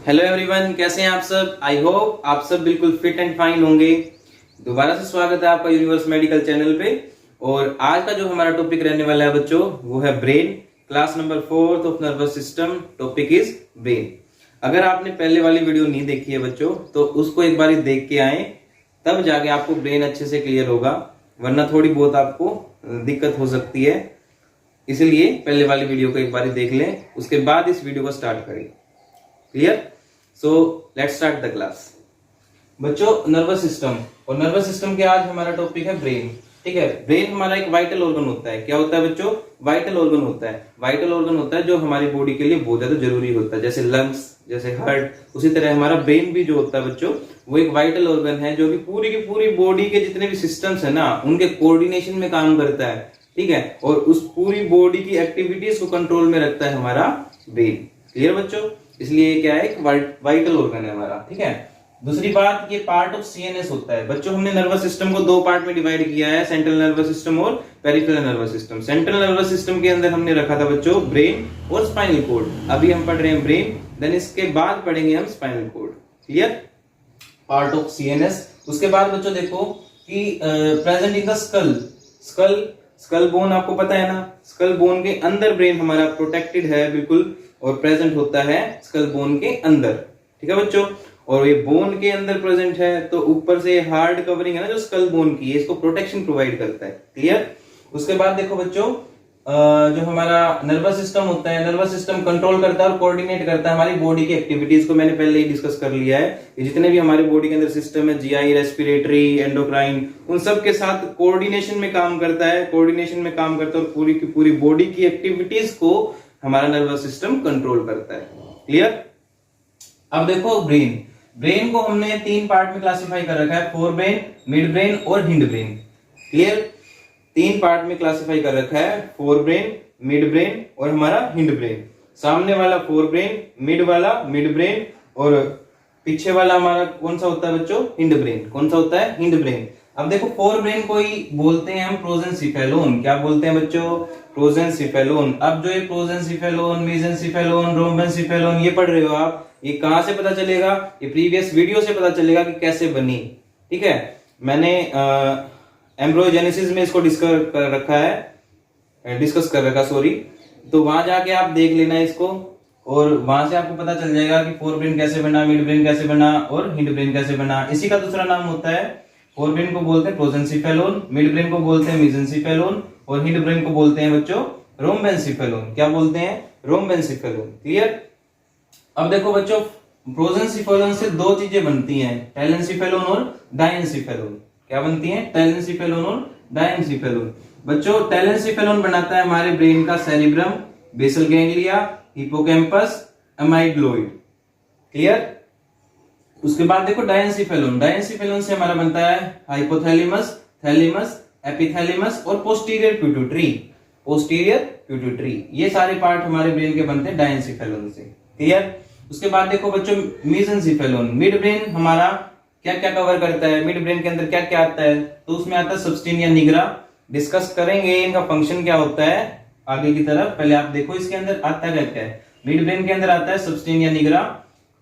Hello everyone, कैसे हैं आप सब। आई होप आप सब बिल्कुल फिट एंड फाइन होंगे। दोबारा से स्वागत है आपका यूनिवर्स मेडिकल चैनल पे। और आज का जो हमारा टॉपिक रहने वाला है बच्चों, वो है brain. Class number 4 of nervous system. Topic is brain. अगर आपने पहले वाली वीडियो नहीं देखी है बच्चों, तो उसको एक बार देख के आए, तब जाके आपको ब्रेन अच्छे से क्लियर होगा, वरना थोड़ी बहुत आपको दिक्कत हो सकती है। इसलिए पहले वाली वीडियो को एक बार देख लें, उसके बाद इस वीडियो को स्टार्ट करें। Clear? So let's start the class. बच्चों, नर्वस सिस्टम और नर्वस सिस्टम के आज हमारा टॉपिक है ब्रेन। ठीक है, ब्रेन हमारा एक वाइटल ऑर्गन होता है। क्या होता है बच्चों? वाइटल ऑर्गन होता है। वाइटल ऑर्गन होता है जो हमारी बॉडी के लिए बहुत ज्यादा जरूरी होता है, जैसे लंग्स, जैसे हार्ट। उसी तरह हमारा ब्रेन भी जो होता है बच्चों, वो एक वाइटल ऑर्गन है जो कि पूरी की पूरी बॉडी के जितने भी सिस्टम्स है ना, उनके कोऑर्डिनेशन में काम करता है। ठीक है, और उस पूरी बॉडी की एक्टिविटीज को कंट्रोल में रखता है हमारा ब्रेन। क्लियर बच्चों? इसलिए क्या है, एक वाइटल ऑर्गन है हमारा। ठीक है, दूसरी बात, ये पार्ट ऑफ सीएनएस होता है। बच्चों, हमने नर्वस सिस्टम को दो पार्ट में डिवाइड किया है, सेंट्रल नर्वस सिस्टम और peripheral nervous system. Central nervous system के अंदर हमने रखा था बच्चों ब्रेन और स्पाइनल कॉर्ड। अभी हम पढ़ रहे हैं ब्रेन, देन इसके बाद पढ़ेंगे हम spinal cord. Clear? Part of CNS. उसके बाद बच्चों देखो कि present in the skull bone, आपको पता है ना, स्कल बोन के अंदर ब्रेन हमारा प्रोटेक्टेड है बिल्कुल, और प्रेजेंट होता है स्कल बोन के अंदर। ठीक है बच्चों, और ये बोन के अंदर प्रेजेंट है, तो ऊपर से हार्ड कवरिंग है ना जो स्कल बोन की, इसको प्रोटेक्शन प्रोवाइड करता है। क्लियर? उसके बाद देखो बच्चों, जो हमारा नर्वस सिस्टम होता है, नर्वस सिस्टम कंट्रोल करता है और कोऑर्डिनेट करता है हमारी बॉडी की एक्टिविटीज को। मैंने पहले ही डिस्कस कर लिया है कि जितने भी हमारे बॉडी के अंदर सिस्टम है, जीआई, रेस्पिरेटरी, एंडोक्राइन, उन सब के साथ कोऑर्डिनेशन में काम करता है। कोऑर्डिनेशन में काम करता है और पूरी की पूरी बॉडी की एक्टिविटीज को हमारा नर्वस सिस्टम कंट्रोल करता है। क्लियर? अब देखो ब्रेन। ब्रेन को हमने तीन पार्ट में क्लासिफाई कर रखा है, फोर ब्रेन, मिड ब्रेन और हिंड ब्रेन। क्लियर? तीन पार्ट में क्लासिफाई कर रखा है, फोर ब्रेन, मिड ब्रेन और हमारा हिंड ब्रेन। सामने वाला फोर ब्रेन, मिड वाला मिड ब्रेन, और पीछे वाला हमारा कौन सा होता है बच्चों? Hind brain. कौन सा होता है? Hind brain. अब देखो, फोर ब्रेन को ही बोलते हैं हम प्रोजेंसिफेलोन। क्या बोलते हैं बच्चों? प्रोजेंसिफेलोन। अब जो ये प्रोजेंसिफेलोन, मेसेंसिफेलोन, रोम्बेंसिफेलोन, ये पढ़ रहे हो आप, ये कहां से पता चलेगा? ये प्रीवियस वीडियो से पता चलेगा कि कैसे बनी। ठीक है, मैंने एम्ब्रोजेनेसिस में इसको डिस्कस कर रखा सॉरी। तो वहां जाके आप देख लेना इसको, और वहां से आपको पता चल जाएगा कि फोर ब्रेन कैसे बना, मिड ब्रेन कैसे बना और हिंड ब्रेन कैसे बना। इसी का दूसरा नाम होता है, फोर ब्रेन को बोलते हैं प्रोजेंसिफेलोन, मिड ब्रेन को बोलते हैं मेसेंसिफेलोन, और हिंड ब्रेन को बोलते हैं बच्चों रोम्बेंसिफेलोन। क्या बोलते हैं? रोम्बेंसिफेलोन। क्लियर? अब देखो बच्चों, प्रोजेंसिफेलोन से दो चीजें बनती हैं, टेलेंसिफेलोन और डायेंसिफेलोन। क्या बनती हैं? टेलेंसिफेलोन और डायेंसिफेलोन। बच्चों, टेलेंसिफेलोन बनाता है हमारे ब्रेन का cerebrum, basal ganglia, hippocampus, amygdaloid. Clear? उसके बाद देखो डायेंसिफेलोन। डायेंसिफेलोन से हमारा बनता है हाइपोथैलेमस, थैलेमस, एपिथैलेमस और पोस्टीरियर पिट्यूटरी। पोस्टीरियर पिट्यूटरी, ये सारे पार्ट हमारे ब्रेन के बनते हैं डायेंसिफेलोन से। क्लियर? उसके बाद देखो बच्चों, मेसेंसिफेलोन। मिड ब्रेन हमारा क्या क्या कवर करता है, मिड ब्रेन के अंदर क्या क्या आता है? तो उसमें आता है सब्सटेनिया निग्रा। डिस्कस करेंगे इनका फंक्शन क्या होता है आगे की तरफ। पहले आप देखो इसके अंदर आता क्या क्या है। मिड ब्रेन के अंदर आता है सब्सटेनिया निग्रा,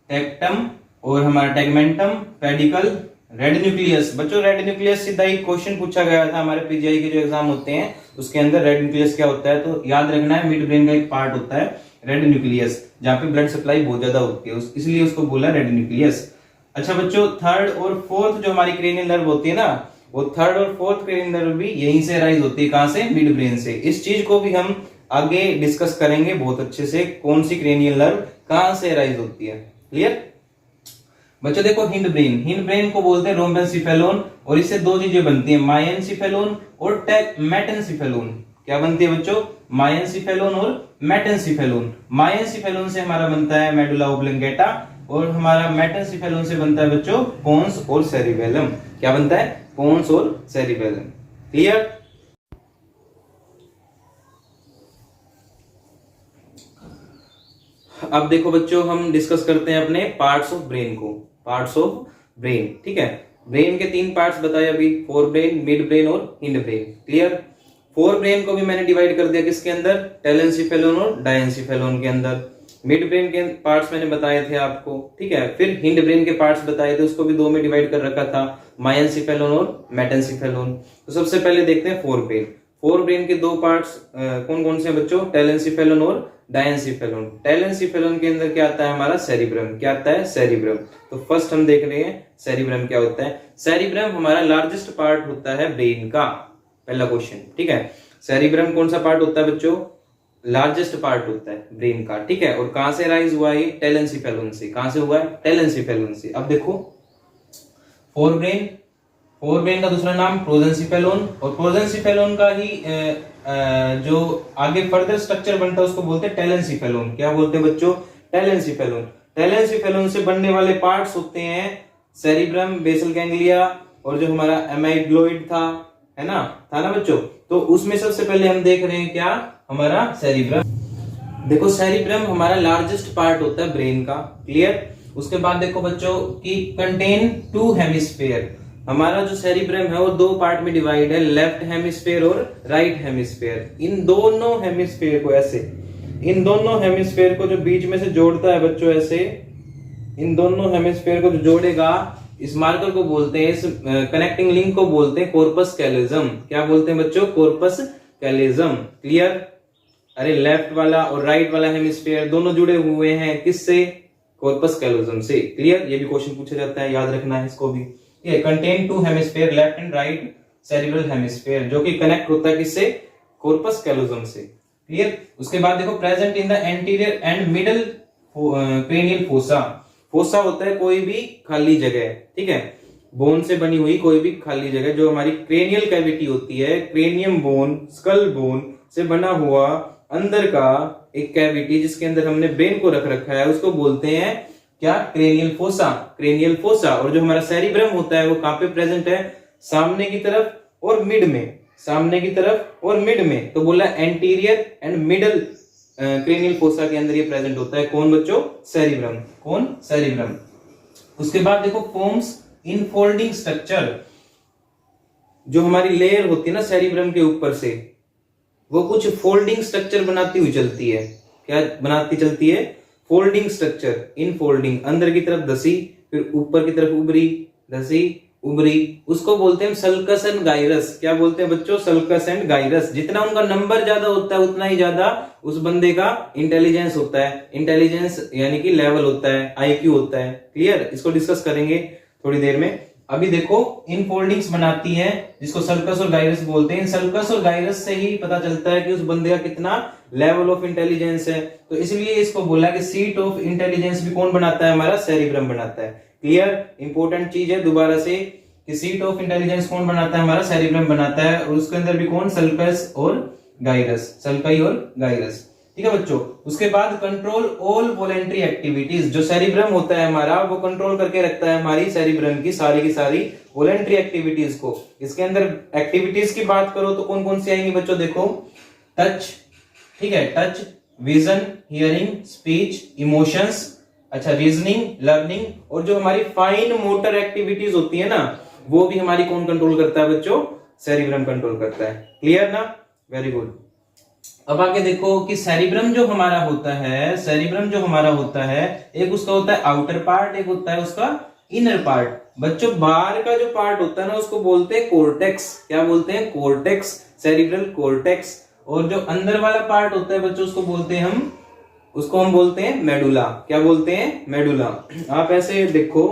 टेक्टम और हमारा टेगमेंटम, पेडिकल, रेड न्यूक्लियस। बच्चों, रेड न्यूक्लियस सीधा ही क्वेश्चन पूछा गया था हमारे पीजीआई के जो एग्जाम होते हैं, उसके अंदर रेड न्यूक्लियस क्या होता है, तो याद रखना है मिड ब्रेन का एक पार्ट होता है रेड न्यूक्लियस, जहां पे ब्लड सप्लाई बहुत ज्यादा होती है, इसलिए उसको बोला रेड न्यूक्लियस। अच्छा बच्चों, थर्ड और फोर्थ जो हमारी क्रेनियल नर्व होती है ना, वो थर्ड और फोर्थ क्रेनियल नर्व भी यहीं से राइज होती है। कहां से? मिड ब्रेन से। इस चीज को भी हम आगे डिस्कस करेंगे बहुत अच्छे से, कौन सी क्रेनियल नर्व कहां से राइज होती है। क्लियर? बच्चों देखो, हिंड ब्रेन। हिंड ब्रेन को बोलते हैं रोम्बेंसिफेलोन, और इससे दो चीजें बनती हैं, माइएनसिफेलोन और मेटेंसिफेलोन। क्या बनती है बच्चों? माइएनसिफेलोन और मेटेंसिफेलोन। माइएनसिफेलोन से हमारा बनता है मेडुला ओब्लंगेटा, और हमारा मेटेंसिफेलोन से बनता है बच्चों पोन्स और सेरिबेलम। क्या बनता है? पोन्स और सेरिबेलम। क्लियर? अब देखो बच्चों, हम डिस्कस करते हैं अपने पार्ट्स ऑफ ब्रेन को। Parts of brain. ठीक है, ब्रेन के तीन पार्ट्स बताए अभी, फोर ब्रेन, मिड ब्रेन और hind brain. Clear? Fore brain को भी मैंने डिवाइड कर दिया किसके अंदर? टेलेंसिफेलोन और डायेंसिफेलोन के अंदर। मिड ब्रेन के पार्ट्स मैंने बताए थे आपको, ठीक है। फिर हिंड ब्रेन के पार्ट्स बताए थे, उसको भी दो में डिवाइड कर रखा था, माइनसेफेलोन और मेटेंसेफेलोन। तो सबसे पहले देखते हैं फोर ब्रेन। फोर ब्रेन के दो पार्ट्स कौन कौन से हैं बच्चों? टेलेंसिफेलोन और डायंसिफेलोन। टेलेंसिफेलोन के अंदर क्या आता है हमारा? सेरिब्रम। क्या आता है? सेरिब्रम। तो फर्स्ट हम देख रहे हैं सेरिब्रम क्या होता है। सेरिब्रम हमारा लार्जेस्ट पार्ट होता है ब्रेन का, पहला क्वेश्चन, ठीक है। सेरिब्रम कौन सा पार्ट होता है बच्चों? लार्जेस्ट पार्ट होता है ब्रेन का, ठीक है। और कहां से राइज हुआ ये? टेलेंसिफेलोन से। कहां से हुआ है? टेलेंसिफेलोन से। अब देखो फोर ब्रेन, फोर ब्रेन का दूसरा नाम प्रोजेंसिफेलोन, और प्रोजेंसिफेलोन का ही जो आगे फर्दर स्ट्रक्चर बनता है उसको बोलते हैं टेलेंसिफेलोन। क्या बोलते हैं बच्चों? टेलेंसिफेलोन। टेलेंसिफेलोन से बनने वाले पार्ट्स होते हैं सेरिब्रम, बेसल गैंग्लिया, और जो हमारा एमाइग्लोइड था, है ना, था ना बच्चों। तो उसमें सबसे पहले हम देख रहे हैं क्या? हमारा सेरिब्रम। देखो सेरिब्रम हमारा लार्जेस्ट पार्ट होता है ब्रेन का, क्लियर। उसके बाद देखो बच्चों कि कंटेन टू हेमिस्फेयर। हमारा जो सेरिब्रम है वो दो पार्ट में डिवाइड है, लेफ्ट हेमिस्फेयर और राइट हेमिस्फेयर। इन दोनों हेमिस्फेयर को ऐसे, इन दोनों हेमिस्फेयर को जो बीच में से जोड़ता है बच्चों ऐसे, इन दोनों हेमिस्फेयर को जो जोड़ेगा, इस मार्कर को बोलते हैं, इस कनेक्टिंग लिंक को बोलते हैं कॉर्पस कैलोजम। क्या बोलते हैं बच्चों? Corpus callosum, clear. अरे लेफ्ट वाला और राइट वाला हेमिस्फेयर दोनों जुड़े हुए हैं किससे? कॉर्पस कैलोजम से, क्लियर। ये भी क्वेश्चन पूछा जाता है, याद रखना है इसको भी। ये contain two hemisphere, left and right cerebral hemisphere, जो कि कनेक्ट होता है किससे? कॉर्पस कैलोजम से, क्लियर। उसके बाद देखो present in the anterior and middle cranial fossa. Fossa होता है कोई भी खाली जगह, ठीक है, बोन से बनी हुई कोई भी खाली जगह। जो हमारी क्रेनियल कैविटी होती है, क्रेनियम बोन, स्कल बोन से बना हुआ अंदर का एक कैविटी जिसके अंदर हमने ब्रेन को रख रखा है, उसको बोलते हैं क्या? Cranial fossa. Cranial fossa. और जो हमारा सेरिब्रम होता है वो कहां पे प्रेजेंट है? सामने की तरफ और मिड में, सामने की तरफ और मिड में। तो बोला anterior and middle cranial fossa के अंदर ये प्रेजेंट होता है। कौन बच्चों? सेरिब्रम। कौन? सेरिब्रम। उसके बाद देखो फॉर्म्स इनफोल्डिंग स्ट्रक्चर। जो हमारी लेयर होती है ना सेरिब्रम के ऊपर से, वो कुछ फोल्डिंग स्ट्रक्चर बनाती हुई चलती है। क्या बनाती चलती है? फोल्डिंग स्ट्रक्चर, इनफोल्डिंग, अंदर की तरफ धसी, फिर ऊपर की तरफ उभरी, धसी, उभरी, उसको बोलते हैं सल्कस एंड गाइरस। क्या बोलते हैं बच्चों? Sulcus and gyrus. जितना उनका नंबर ज्यादा होता है उतना ही ज्यादा उस बंदे का इंटेलिजेंस होता है। इंटेलिजेंस यानी कि लेवल होता है, आईक्यू होता है, क्लियर। इसको डिस्कस करेंगे थोड़ी देर में। अभी देखो इनफोल्डिंग्स बनाती है जिसको सल्कस और गाइरस बोलते हैं। सल्कस और गाइरस से ही पता चलता है कि उस बंदे का कितना लेवल ऑफ इंटेलिजेंस है। तो इसलिए इसको बोला कि सीट ऑफ इंटेलिजेंस भी कौन बनाता है? हमारा सेरिब्रम बनाता है, क्लियर। इंपॉर्टेंट चीज है दोबारा से कि सीट ऑफ इंटेलिजेंस कौन बनाता है? हमारा सेरिब्रम बनाता है। और उसके अंदर भी कौन? सल्कस और गाइरस, सल्कई और गाइरस, ठीक है बच्चों। उसके बाद कंट्रोल ऑल वॉलेंट्री एक्टिविटीज। जो सेरिब्रम होता है हमारा वो कंट्रोल करके रखता है हमारी सेरिब्रम की सारी वॉलेंट्री एक्टिविटीज को। इसके अंदर एक्टिविटीज की बात करो तो कौन कौन सी आएंगी बच्चों? देखो टच, ठीक है, touch, vision, hearing, speech, emotions, अच्छा रीजनिंग, लर्निंग, और जो हमारी फाइन मोटर एक्टिविटीज होती है ना, वो भी हमारी कौन कंट्रोल करता है बच्चों? सेरिब्रम कंट्रोल करता है, क्लियर ना? Very good. अब आगे देखो कि सेरिब्रम जो हमारा होता है, सेरिब्रम जो हमारा होता है, एक उसका होता है आउटर पार्ट, एक होता है उसका इनर पार्ट। बच्चों बाहर का जो पार्ट होता है ना उसको बोलते हैं कोर्टेक्स। क्या बोलते हैं? Cortex, cerebral cortex. और जो अंदर वाला पार्ट होता है बच्चों उसको बोलते हैं हम बोलते हैं मेडुला। क्या बोलते हैं? मेडुला। आप ऐसे देखो,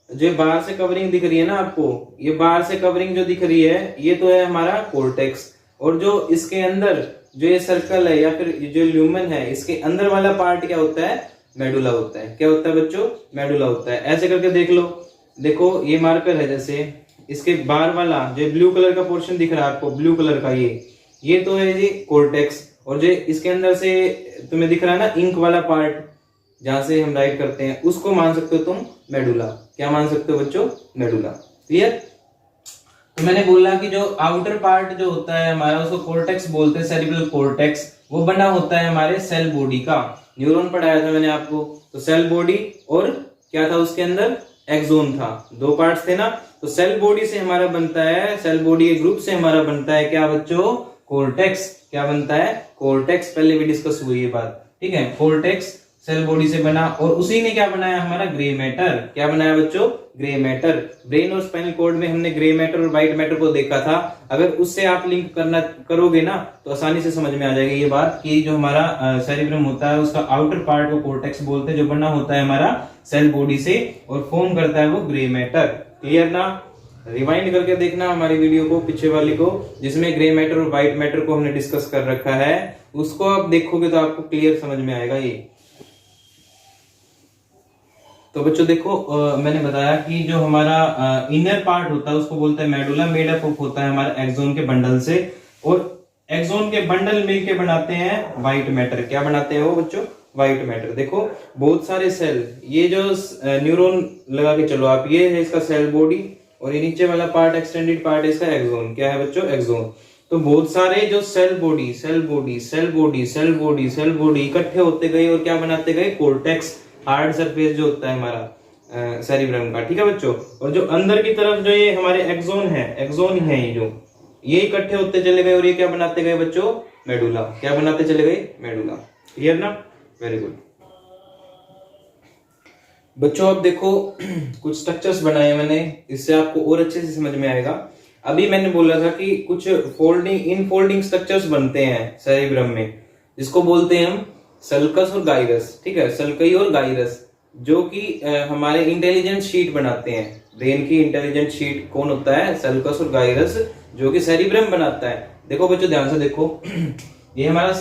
जो बाहर से कवरिंग दिख रही है ना आपको, ये बाहर से कवरिंग जो दिख रही है ये तो है हमारा कोर्टेक्स। और जो इसके अंदर जो ये सर्कल है या फिर जो ल्यूमन है, इसके अंदर वाला पार्ट क्या होता है? मेडुला होता है। क्या होता है बच्चों? मेडुला होता है। ऐसे करके देख लो, देखो ये मार्कर है, जैसे इसके बाहर वाला जो ब्लू कलर का पोर्शन दिख रहा है आपको, ब्लू कलर का, ये तो है जी कोर्टेक्स। और जो इसके अंदर से तुम्हें दिख रहा है ना इंक वाला पार्ट, जहां से हम राइट करते हैं, उसको मान सकते हो तुम मेडुला। क्या मान सकते हो बच्चों? Medulla, clear. तो मैंने बोला कि जो आउटर पार्ट जो होता है हमारा उसको कोर्टेक्स बोलते हैं, सेरिब्रल कोर्टेक्स। वो बना होता है हमारे सेल बॉडी का। न्यूरॉन पढ़ाया था मैंने आपको, तो सेल बॉडी और क्या था उसके अंदर? एक्सोन था। दो पार्ट्स थे ना। तो सेल बॉडी से हमारा बनता है, सेल बॉडी के ग्रुप से हमारा बनता है क्या बच्चों? कोर्टेक्स। क्या बनता है? कोर्टेक्स। पहले भी डिस्कस हुई ये बात। ठीक है, कोर्टेक्स सेल बॉडी से बना, और उसी ने क्या बनाया हमारा ग्रे मैटर। क्या बनाया बच्चों? Grey matter. ब्रेन और स्पाइनल कॉर्ड में हमने ग्रे मैटर और व्हाइट मैटर को देखा था। अगर उससे आप लिंक करना करोगे ना तो आसानी से समझ में आ जाएगी ये बात कि जो हमारा सेरिब्रम होता है उसका आउटर पार्ट को कोर्टेक्स बोलते हैं, जो बना होता है हमारा सेल बॉडी से और फॉर्म करता है वो ग्रे मैटर। क्लियर ना? रिवाइंड करके देखना हमारी वीडियो को, पीछे वाली को, जिसमें ग्रे मैटर और व्हाइट मैटर को हमने डिस्कस कर रखा है। उसको आप देखोगे तो आपको क्लियर समझ में आएगा ये। तो बच्चों देखो, मैंने बताया कि जो हमारा इनर पार्ट होता है उसको बोलते हैं मेडुला, मेड अप होता है हमारे एक्सोन के बंडल से, और एक्सोन के बंडल मिलके बनाते हैं व्हाइट मैटर। क्या बनाते हैं वो बच्चों? White matter. देखो बहुत सारे सेल, ये जो न्यूरॉन लगा के चलो आप, ये है इसका सेल बॉडी, और ये नीचे वाला पार्ट एक्सटेंडेड पार्ट है इसका एक्सोन। क्या है बच्चों? एक्सोन। तो बहुत सारे जो cell body cell body cell body cell body cell body इकट्ठे होते गए और क्या बनाते गए? कोर्टेक्स, हार्ड सरफेस जो होता है हमारा सेरिब्रम का। ठीक है बच्चों, और जो अंदर की तरफ जो ये हमारे एक्सोन है, एक्सोन है ये जो, ये इकट्ठे होते चले गए और ये क्या बनाते गए बच्चों? मेडुला। क्या बनाते चले गए? मेडुला। क्लियर ना? वेरी गुड बच्चों। अब देखो कुछ स्ट्रक्चर्स बनाए मैंने, इससे आपको और अच्छे से समझ में आएगा। अभी मैंने बोला था कि कुछ फोल्डिंग इनफोल्डिंग स्ट्रक्चर्स बनते हैं सेरिब्रम में, जिसको बोलते हैं हम सल्कस और गाइरस। ठीक है, सल्कई और गाइरस, जो कि हमारे इंटेलिजेंट शीट बनाते हैं। ब्रेन की इंटेलिजेंट शीट कौन होता है? सल्कस और गाइरस, जो कि सेरिब्रम बनाता है। देखो बच्चों ध्यान से देखो, ये हमारा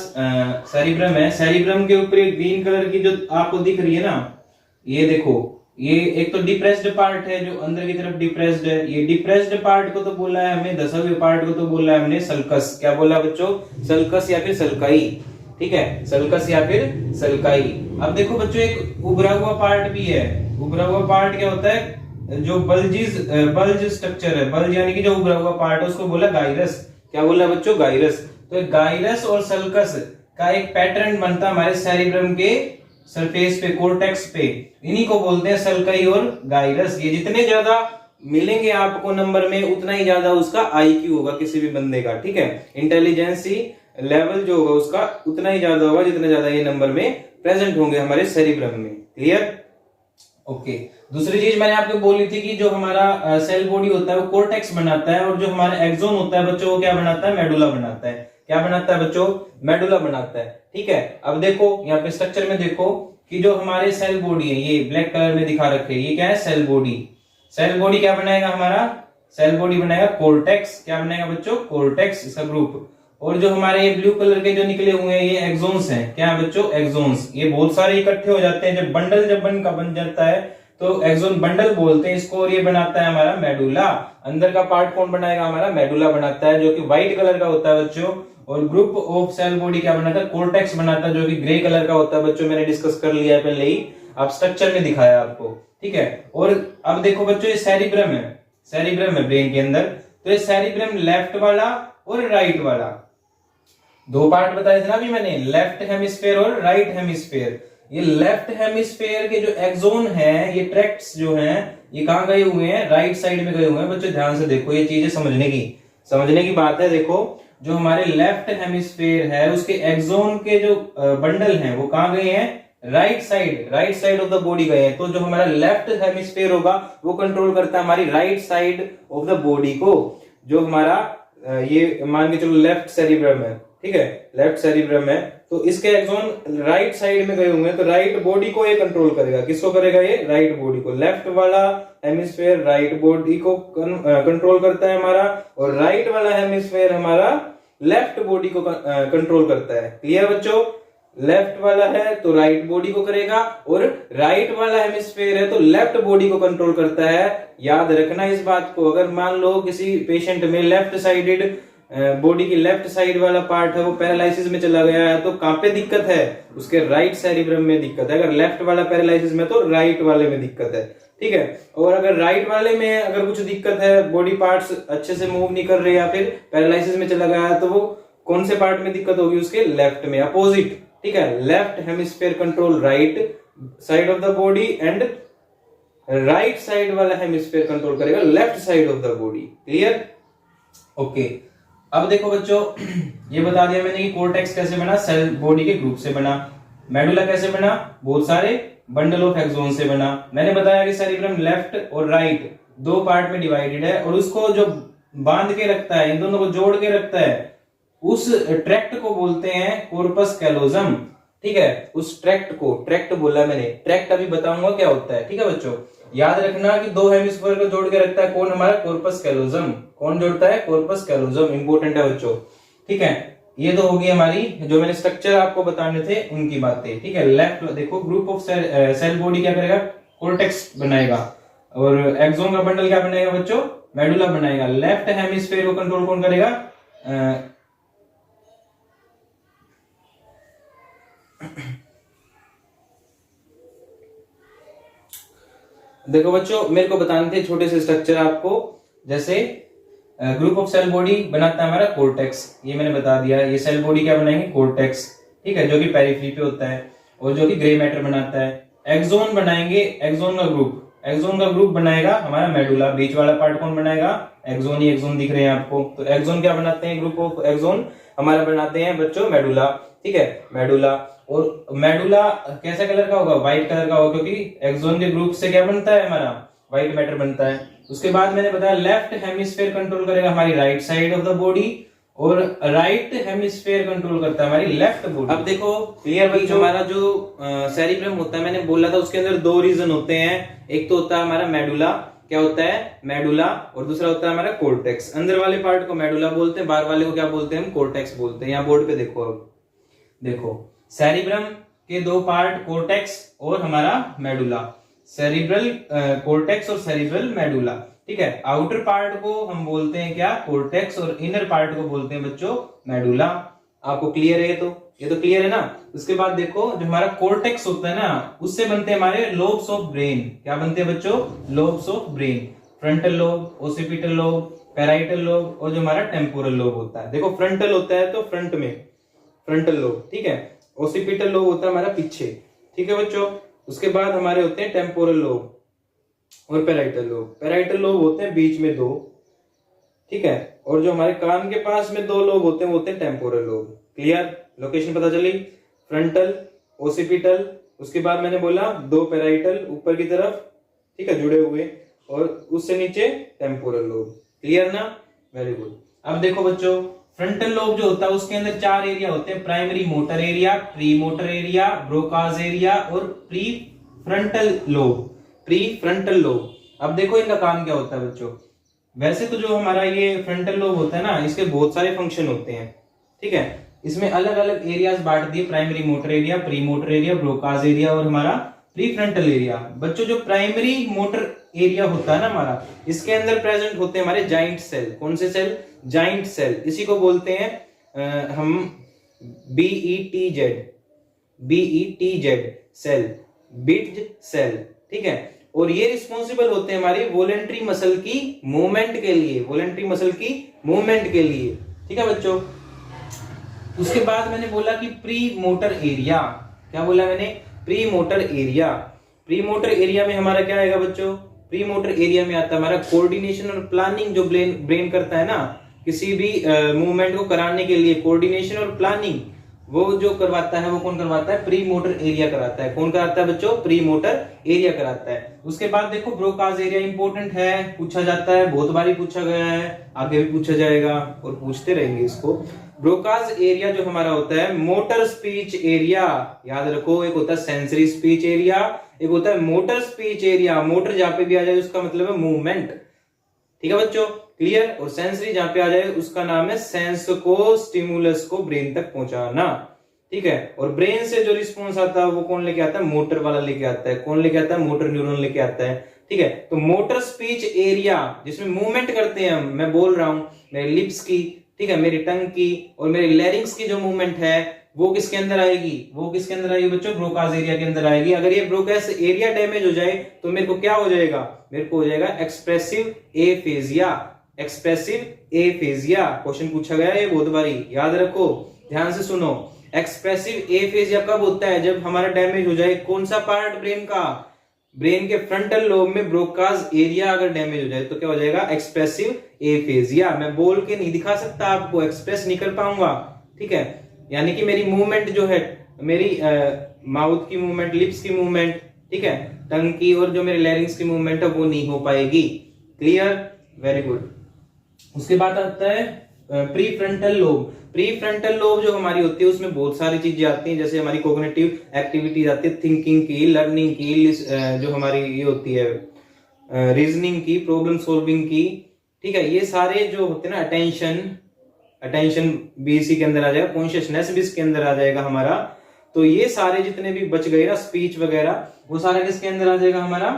सेरिब्रम है। सेरिब्रम के ऊपर एक ग्रीन कलर की जो आपको दिख रही है ना, ये देखो, ये एक तो डिप्रेस्ड पार्ट है जो अंदर की तरफ डिप्रेस्ड है। ये डिप्रेस्ड पार्ट को तो बोला है हमने, दसा हुए पार्ट को तो बोला है हमने सल्कस। क्या बोला बच्चों? सल्कस या फिर सल्काई। ठीक है, सल्कस या फिर सल्काई। अब देखो बच्चों, एक उभरा हुआ पार्ट भी है। उभरा हुआ पार्ट क्या होता है? जो बल्ज स्ट्रक्चर है, बल्ज यानी कि जो उभरा हुआ पार्ट है, उसको बोला गाइरस। क्या बोला बच्चों? गाइरस। तो गाइरस और सल्कस का एक पैटर्न बनता है हमारे सेरिब्रम के सरफेस पे, कोर्टेक्स पे। इन्हीं को बोलते हैं सल्कई और गाइरस। ये जितने ज्यादा मिलेंगे आपको नंबर में, उतना ही ज्यादा उसका आईक्यू होगा किसी भी बंदे का। ठीक है, इंटेलिजेंसी लेवल जो होगा उसका उतना ही ज्यादा होगा जितना ज्यादा ये नंबर में प्रेजेंट होंगे हमारे सेरिब्रम में। क्लियर? ओके। दूसरी चीज मैंने आपको बोली थी कि जो हमारा सेल बॉडी होता है वो कोर्टेक्स बनाता है, और जो हमारा एक्सोन होता है बच्चों वो क्या बनाता है? मेडुला बनाता है। क्या बनाता है बच्चों? मेडुला बनाता है। ठीक है, अब देखो यहाँ पे स्ट्रक्चर में देखो कि जो हमारे सेल बॉडी है, ये ब्लैक कलर में दिखा रखे हैं, ये क्या है? Cell body. सेल बॉडी क्या बनाएगा हमारा? सेल बॉडी बनाएगा कोर्टेक्स। क्या बनाएगा बच्चों? कोर्टेक्स, इसका ग्रुप। और जो हमारे ये ब्लू कलर के जो निकले हुए हैं ये एक्सोन्स हैं। क्या है बच्चों? एक्सोन्स। ये बहुत सारे इकट्ठे हो जाते हैं, जब बंडल जब बन जाता है तो एक्सोन बंडल बोलते हैं इसको, और ये बनाता है हमारा मेडुला। अंदर का पार्ट कौन बनाएगा? हमारा मेडुला बनाता है, जो कि व्हाइट कलर का होता है बच्चों। और ग्रुप ऑफ सेल बॉडी क्या बनाता है? कोर्टेक्स बनाता है, जो कि ग्रे कलर का होता है बच्चों। मैंने डिस्कस कर लिया है पहले ही, आप स्ट्रक्चर में दिखाया आपको। ठीक है, और अब देखो बच्चों, ये सेरिब्रम है, सेरिब्रम है ब्रेन के अंदर। तो ये सेरिब्रम लेफ्ट वाला और राइट वाला, दो पार्ट बताए थे ना अभी मैंने, लेफ्ट हेमिस्फेयर और राइट हेमिस्फेयर। ये लेफ्ट हेमिस्फेयर के जो एक्सोन है, ये ट्रैक्ट्स जो हैं, ये कहां गए हुए हैं? राइट साइड में गए हुए हैं बच्चों। ध्यान से देखो, ये चीजें समझने की बात है। देखो जो हमारे लेफ्ट हेमिस्फेयर है उसके एक्सोन के जो बंडल हैं वो कहां गए हैं? Right side of the body गए हैं। तो जो हमारा लेफ्ट हेमिस्फेयर होगा वो कंट्रोल करता है हमारी right side of the body को। जो हमारा ये मान के चलो लेफ्ट सेरिब्रम है, ठीक है, लेफ्ट सेरिब्रम है, तो इसके एक्सोन राइट साइड में गए हुए हैं, तो राइट बॉडी को ये कंट्रोल करेगा। किसको करेगा? ये राइट बॉडी को। लेफ्ट वाला हेमिस्फेयर राइट बॉडी को कंट्रोल करता है हमारा, और राइट वाला हेमिस्फेयर हमारा लेफ्ट बॉडी को कंट्रोल करता है। क्लियर बच्चों? लेफ्ट वाला है तो राइट बॉडी को करेगा, और राइट वाला हेमिस्फेयर है तो लेफ्ट बॉडी को कंट्रोल करता है। याद रखना इस बात को। अगर मान लो किसी पेशेंट में लेफ्ट साइडेड बॉडी की लेफ्ट साइड वाला पार्ट है वो पैरालिसिस में चला गया है, तो कहां पे दिक्कत है? उसके राइट सेरिब्रम में दिक्कत है। अगर लेफ्ट वाला पैरालिसिस में तो राइट वाले में दिक्कत है। ठीक है, और अगर राइट वाले में अगर कुछ दिक्कत है, बॉडी पार्ट्स अच्छे से मूव नहीं कर रहे या फिर पैरालिसिस में चला गया है, तो वो कौन से पार्ट में दिक्कत होगी? उसके लेफ्ट में, अपोजिट। ठीक है, left hemisphere control right side of the body and right side वाला हेमिस्फेयर कंट्रोल करेगा left side of the body. Clear? Okay. अब देखो बच्चों, ये बता दिया मैंने कि कोर्टेक्स कैसे बना, सेल बॉडी के ग्रुप से बना। मेडुला कैसे बना, बहुत सारे बंडल ऑफ एक्सोन से बना। मैंने बताया कि सेरिब्रम लेफ्ट और राइट दो पार्ट में डिवाइडेड है, और उसको जो बांध के रखता है, इन दोनों को जोड़ के रखता है, उस ट्रैक्ट को बोलते हैं कॉर्पस कैलोजम। ठीक है, उस ट्रैक्ट को, ट्रैक्ट बोला मैंने, ट्रैक्ट अभी बताऊंगा क्या होता है। ठीक है बच्चों, याद रखना कि दो हेमिस्फीयर को जोड़ के रखता है कौन, हमारा कॉर्पस कैलोजम। कौन जोड़ता है, कॉर्पस कैलोजम, इंपॉर्टेंट है बच्चों। ठीक है, ये तो होगी हमारी जो मैंने स्ट्रक्चर आपको बताने थे उनकी बातें। ठीक है, लेफ्ट देखो, ग्रुप ऑफ सेल बॉडी क्या करेगा, कोर्टेक्स बनाएगा, और एक्सोन का बंडल क्या बनाएगा बच्चों, मेडुला बनाएगा। लेफ्ट हेमिस्फीयर को कंट्रोल कौन करेगा, देखो बच्चों, मेरे को बताने थे छोटे से स्ट्रक्चर आपको। जैसे ग्रुप ऑफ सेल बॉडी बनाता है हमारा कोर्टेक्स, ये मैंने बता दिया। ये सेल बॉडी क्या बनाएंगे, कोर्टेक्स। ठीक है, जो कि पेरिफेरी पे होता है और जो कि ग्रे मैटर बनाता है। एक्सोन बनाएंगे, एक्सोन का ग्रुप, एक्सोन का ग्रुप बनाएगा हमारा मेडुला। बीच वाला पार्ट कौन बनाएगा, एक्सोन ही एक्सोन दिख रहे हैं आपको। तो एक्सोन क्या बनाते हैं, ग्रुप ऑफ एक्सोन हमारा बनाते हैं बच्चों मेडुला। ठीक है, मेडुला। और मेडुला कैसा कलर का होगा, व्हाइट कलर का होगा, क्योंकि एक्सोन के ग्रुप से क्या बनता है हमारा, व्हाइट मैटर बनता है। उसके बाद मैंने बताया लेफ्ट हेमिस्फीयर कंट्रोल करेगा हमारी right side of the body, और राइट हेमिस्फीयर कंट्रोल करता है हमारी लेफ्ट बॉडी। अब देखो क्लियर बच्चों, हमारा जो सेरिब्रम होता है, मैंने बोला था उसके अंदर दो रीजन होते हैं। एक तो होता है हमारा मेडुला, क्या होता है, मेडुला, और दूसरा होता है हमारा कोर्टेक्स। अंदर वाले पार्ट को मेडुला बोलते हैं, बाहर वाले को क्या बोलते हैं, हम कोर्टेक्स बोलते हैं। यहाँ बोर्ड पे देखो, अब देखो सेरिब्रम के दो पार्ट, कोर्टेक्स और हमारा मेडुला। सेरिब्रल कोर्टेक्स और सेरिब्रल मेडुला। ठीक है, आउटर पार्ट को हम बोलते हैं क्या, कोर्टेक्स, और इनर पार्ट को बोलते हैं बच्चों मेडुला। आपको क्लियर है, ये तो क्लियर है ना। उसके बाद देखो, जो हमारा कोर्टेक्स होता है ना, उससे बनते हैं हमारे लोब्स ऑफ ब्रेन। क्या बनते हैं बच्चों, lobes of brain. Frontal lobe, occipital lobe, parietal lobe, और जो हमारा टेम्पोरल लोब होता है। देखो फ्रंटल होता है तो फ्रंट में फ्रंटल लोब, ठीक है। ओसिपिटल लोब होता है हमारा पीछे, ठीक है बच्चों। उसके बाद हमारे होते हैं टेम्पोरल लोब और पैराइटल लोब। पैराइटल लोब होते हैं बीच में दो, ठीक है। और जो हमारे कान के पास में दो लोब होते हैं वो होते हैं टेम्पोरल लोब। क्लियर, लोकेशन पता चली, फ्रंटल, ओसिपिटल, उसके बाद मैंने बोला दो पैराइटल ऊपर की तरफ, ठीक है, जुड़े हुए, और उससे नीचे टेम्पोरल लोब। क्लियर ना, वेरी गुड। अब देखो बच्चों, फ्रंटल लोब जो होता है उसके अंदर चार एरिया होते हैं, primary motor area, premotor area, Broca's area और prefrontal lobe. Prefrontal lobe. अब देखो इनका काम क्या होता है बच्चों। वैसे तो जो हमारा ये फ्रंटल लोब होता है ना, इसके बहुत सारे फंक्शन होते हैं, ठीक है। इसमें अलग अलग एरियाज बांट दिए, primary motor area, premotor area, Broca's area और हमारा प्री फ्रंटल एरिया। बच्चों जो प्राइमरी मोटर एरिया होता है ना हमारा, इसके अंदर प्रेजेंट होते हैं हमारे जाइंट सेल। कौन से सेल, जाइंट सेल। इसी को बोलते हैं हम बीईटीजेड, बीईटीजेड सेल, बिट्ज सेल, ठीक है। और ये रिस्पॉन्सिबल होते हैं हमारी वॉलेंट्री मसल की मूवमेंट के लिए, वॉलेंट्री मसल की मूवमेंट के लिए, ठीक है बच्चों। उसके बाद मैंने बोला कि प्री मोटर एरिया, क्या बोला मैंने, pre motor area. Premotor area में हमारा क्या आएगा बच्चों, प्री मोटर एरिया में आता है हमारा कोऑर्डिनेशन और प्लानिंग। जो ब्रेन करता है ना किसी भी मूवमेंट को कराने के लिए, कोऑर्डिनेशन और प्लानिंग वो जो करवाता है, वो कौन करवाता है, प्री मोटर एरिया कराता है। कौन कराता है बच्चों, प्री मोटर एरिया कराता है। उसके बाद देखो ब्रोकास एरिया इंपॉर्टेंट है, पूछा जाता है, बहुत बारी पूछा गया है, आगे भी पूछा जाएगा और पूछते रहेंगे इसको। ब्रोकास एरिया जो हमारा होता है मोटर स्पीच एरिया, याद रखो, एक होता है सेंसरी स्पीच एरिया, एक होता है मोटर स्पीच एरिया। मोटर जहां पे भी आ जाए उसका मतलब है मूवमेंट, ठीक है बच्चों, क्लियर। और सेंसरी जहां पे आ जाए उसका नाम है सेंस को, स्टिमुलस को ब्रेन तक पहुंचाना, ठीक है। और ब्रेन से जो रिस्पॉन्स आता है वो कौन लेके आता है, मोटर वाला लेके आता है। कौन लेके आता है, मोटर न्यूरॉन लेके आता है, ठीक है। तो मोटर स्पीच एरिया जिसमें मूवमेंट करते हैं हम, मैं बोल रहा हूं मेरे लिप्स की, ठीक है, मेरी टंग की और मेरे लैरिंग्स की जो मूवमेंट है वो किसके अंदर आएगी, वो किसके अंदर आएगी बच्चों, ब्रोकास एरिया के अंदर आएगी। अगर ये ब्रोकास एरिया डैमेज हो जाए तो मेरे को क्या हो जाएगा, मेरे को हो जाएगा expressive aphasia. Expressive aphasia question पूछा गया है बहुत बारी, याद रखो, ध्यान से सुनो। एक्सप्रेसिव एफेजिया कब होता है, जब हमारा डैमेज हो जाए कौन सा पार्ट ब्रेन का, ब्रेन के फ्रंटल लोब में ब्रोकास एरिया अगर डैमेज हो जाए तो क्या हो जाएगा, एक्सप्रेसिव एफेजिया। मैं बोल के नहीं दिखा सकता आपको, एक्सप्रेस नहीं कर पाऊंगा, ठीक है। यानी कि मेरी मूवमेंट जो है, मेरी माउथ की मूवमेंट, लिप्स की मूवमेंट, ठीक है, टंग की और जो मेरे लैरिंग्स की मूवमेंट है वो नहीं हो पाएगी। Clear, very good. उसके बाद आता है pre frontal lobe. Prefrontal lobe जो हमारी होती है उसमें बहुत सारी चीजें आती हैं, जैसे हमारी कोग्निटिव एक्टिविटीज आती है, थिंकिंग की, लर्निंग की, जो हमारी ये होती है रीजनिंग की, प्रॉब्लम सॉल्विंग की, ठीक है, ये सारे जो होते हैं ना, अटेंशन भी इसी के अंदर आ जाएगा, कॉन्शियसनेस भी इसके अंदर आ जाएगा हमारा। तो ये सारे जितने भी बच गए ना, स्पीच वगैरह, वो सारा किसके अंदर आ जाएगा हमारा,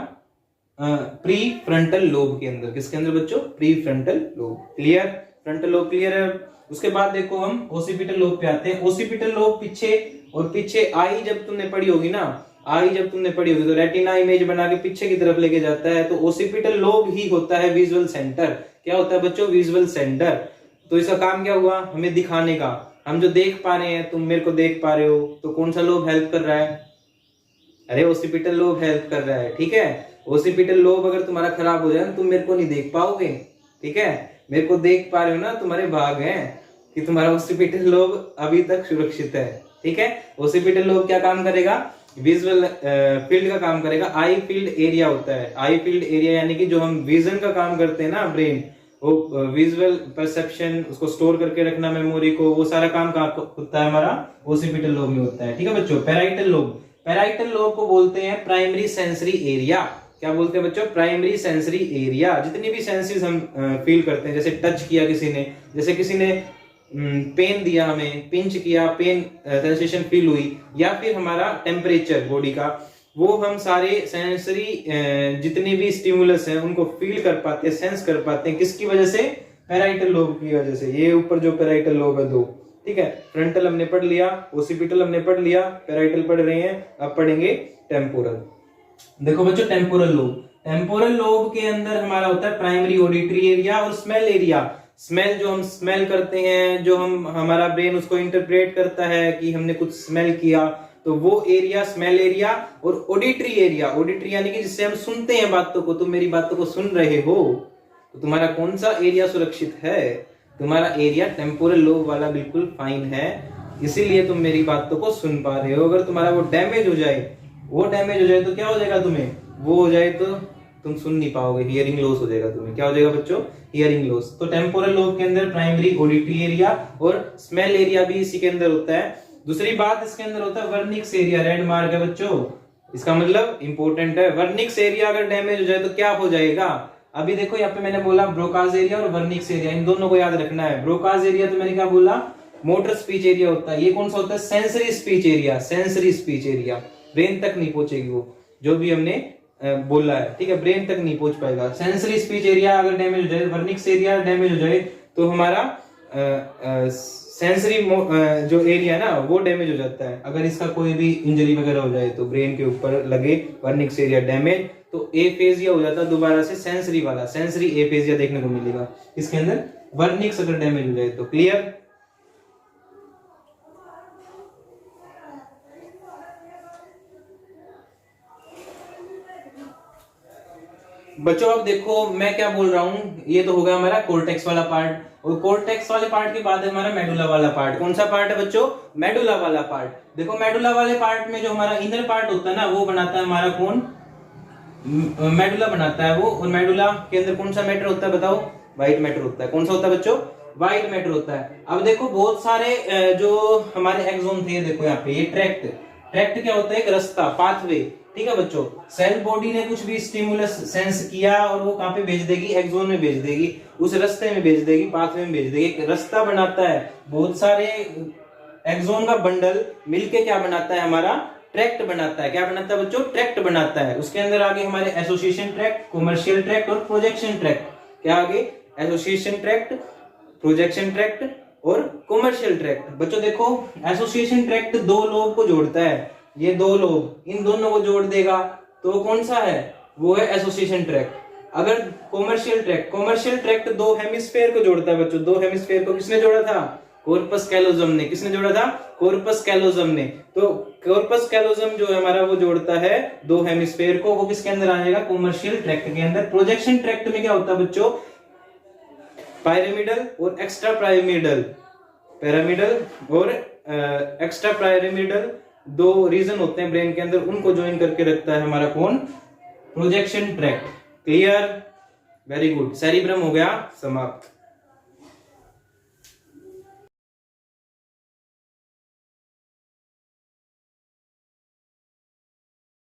प्री फ्रंटल लोब के अंदर। किसके अंदर बच्चों, pre frontal lobe. Clear, frontal lobe clear है। उसके बाद देखो हम ओसिपिटल लोब पे आते हैं। ओसिपिटल लोब पीछे, और पीछे आई जब तुमने पढ़ी होगी ना, आई जब तुमने पढ़ी होगी तो रेटिना इमेज बना के पीछे की तरफ लेके जाता है, तो ओसिपिटल लोब ही होता है विजुअल सेंटर। क्या होता है बच्चों, विजुअल सेंटर। तो इसका काम क्या हुआ, हमें दिखाने का। हम जो देख पा रहे हैं, तुम मेरे को देख पा रहे हो, तो कौन सा लोब हेल्प कर रहा है, अरे ओसिपिटल लोब हेल्प कर रहा है, ठीक है। ओसिपिटल लोब अगर तुम्हारा खराब हो जाए तुम मेरे को नहीं देख पाओगे, ठीक है। मेरे को देख पा रहे हो ना, तुम्हारे भाग हैं कि तुम्हारा ओसिपिटल लोब अभी तक सुरक्षित है, ठीक है। ओसिपिटल लोब क्या काम करेगा, विजुअल फील्ड का काम करेगा। आई फील्ड एरिया होता है, आई फील्ड एरिया यानी कि जो हम विजन का काम करते हैं ना, ब्रेन, वो विजुअल परसेप्शन, उसको स्टोर करके रखना मेमोरी को, वो सारा काम होता है हमारा ओसिपिटल लोब में होता है, ठीक है बच्चों। पैराइटल लोब, पैराइटल लोब को बोलते हैं प्राइमरी सेंसरी एरिया। क्या बोलते हैं बच्चों, प्राइमरी सेंसरी एरिया। जितनी भी सेंसेस हम फील करते हैं, जैसे टच किया किसी ने, जैसे किसी ने पेन दिया हमें, पिंच किया, पेन सेंसेशन फील हुई, या फिर हमारा टेम्परेचर बॉडी का, वो हम सारे सेंसरी जितने भी स्टिमुलस हैं उनको फील कर पाते हैं, सेंस कर पाते हैं। किसकी वजह से, पैराइटल लोब की वजह से। ये ऊपर जो पैराइटल लोब है दो, ठीक है। फ्रंटल हमने पढ़ लिया, ओसिपिटल हमने पढ़ लिया, पैराइटल पढ़ रहे हैं, अब पढ़ेंगे टेम्पोरल। देखो बच्चों, टेम्पोरल लोब, टेम्पोरल लोब के अंदर हमारा होता है प्राइमरी ऑडिटरी एरिया और स्मेल एरिया। स्मेल, जो हम स्मेल करते हैं, जो हम, हमारा ब्रेन उसको इंटरप्रेट करता है कि हमने कुछ स्मेल किया, तो वो एरिया स्मेल एरिया। और ऑडिटरी एरिया, ऑडिटरी यानी कि जिससे हम सुनते हैं बातों को, तुम मेरी बातों को सुन रहे हो, तो तुम्हारा कौन सा एरिया सुरक्षित है, तुम्हारा एरिया टेम्पोरल लोब वाला बिल्कुल फाइन है, इसीलिए तुम मेरी बातों को सुन पा रहे हो। अगर तुम्हारा वो डैमेज हो जाए, वो डैमेज हो जाए तो क्या हो जाएगा तुम्हें, वो हो जाए तो तुम सुन नहीं पाओगे, हियरिंग लॉस हो जाएगा तुम्हें। क्या हो जाएगा बच्चों, हियरिंग लॉस। तो टेम्पोरल लोब के अंदर प्राइमरी ऑडिटरी एरिया और स्मेल एरिया भी इसी के अंदर होता है। दूसरी बात इसके अंदर होता है वर्निक्स एरिया। रेड मार्क है बच्चों, इसका मतलब इंपॉर्टेंट है। वर्निक्स एरिया अगर डैमेज हो जाए तो क्या हो जाएगा, अभी देखो यहाँ पे मैंने बोला ब्रोकाज एरिया और वर्निक्स एरिया, इन दोनों को याद रखना है। ब्रोकाज एरिया तो मैंने क्या बोला, मोटर स्पीच एरिया होता है। ये कौन सा होता है, sensory speech area. Sensory speech area, brain तक नहीं पहुंचेगी वो जो भी हमने बोला है, ठीक है, ब्रेन तक नहीं पहुंच पाएगा। सेंसरी स्पीच एरिया अगर डैमेज हो जाए, वर्निक्स एरिया डैमेज हो जाए, तो हमारा सेंसरी जो एरिया है ना वो डैमेज हो जाता है। अगर इसका कोई भी इंजरी वगैरह हो जाए तो ब्रेन के ऊपर लगे वर्निक्स एरिया डैमेज, तो एफेजिया हो जाता है दोबारा से सेंसरी वाला, सेंसरी एफेजिया देखने को मिलेगा इसके अंदर, वर्निक्स अगर डैमेज हो जाए तो। क्लियर, बच्चों अब देखो मैं क्या बोल रहा हूं, ये तो होगा हमारा कोर्टेक्स वाला पार्ट, और कोर्टेक्स वाले पार्ट के बाद हमारा मेडुला वाला पार्ट। कौन सा पार्ट है बच्चों, मेडुला वाला पार्ट। देखो मेडुला वाले पार्ट में जो हमारा इनर पार्ट होता है ना, वो बनाता है हमारा कौन, मेडुला बनाता है वो। और मेडुला के अंदर कौन सा मैटर होता है बताओ, व्हाइट मैटर होता है। कौन सा होता है बच्चों, व्हाइट मैटर होता है। अब देखो बहुत सारे जो हमारे एक्सोन थे, देखो यहाँ पे ये ट्रैक्ट, ट्रैक्ट क्या होता है, एक रास्ता, पाथवे, ठीक है बच्चों। सेल बॉडी ने कुछ भी स्टिमुलस सेंस किया और वो कहां पे भेज देगी, एक्सोन में भेज देगी, उस रास्ते में भेज देगी, पाथवे में भेज देगी। एक रास्ता बनाता है, बहुत सारे एक्सोन का बंडल मिलके क्या बनाता है हमारा, ट्रैक्ट बनाता है। क्या बनाता है बच्चों, ट्रैक्ट बनाता है। उसके अंदर आगे हमारे एसोसिएशन ट्रैक्ट, कमर्शियल ट्रैक्ट और प्रोजेक्शन ट्रैक्ट। क्या आगे, एसोसिएशन ट्रैक्ट, प्रोजेक्शन ट्रैक्ट और कमर्शियल ट्रैक्ट। बच्चों देखो एसोसिएशन ट्रैक्ट दो लोब को जोड़ता है, ये दो लोब, इन दोनों को जोड़ देगा तो कौन सा है, वो है एसोसिएशन ट्रैक्ट। अगर कमर्शियल ट्रैक्ट, कमर्शियल ट्रैक्ट दो हेमिस्फेयर को जोड़ता है बच्चों। दो हेमिस्फेयर को किसने जोड़ा था, कॉर्पस कैलोजम ने। किसने जोड़ा था, कॉर्पस कैलोजम ने। तो कॉर्पस कैलोजम जो है हमारा, वो जोड़ता है दो हेमिस्फेयर को, वो किसके अंदर आ जाएगा, कमर्शियल ट्रैक्ट के अंदर। प्रोजेक्शन ट्रैक्ट में क्या होता है बच्चों, पायरामिडल और एक्स्ट्रा पायरामिडल, पिरामिडल और एक्स्ट्रा पिरामिडल दो रीजन होते हैं ब्रेन के अंदर, उनको ज्वाइन करके रखता है हमारा कौन? Projection tract. Clear? Very good. Cerebrum हो गया समाप्त।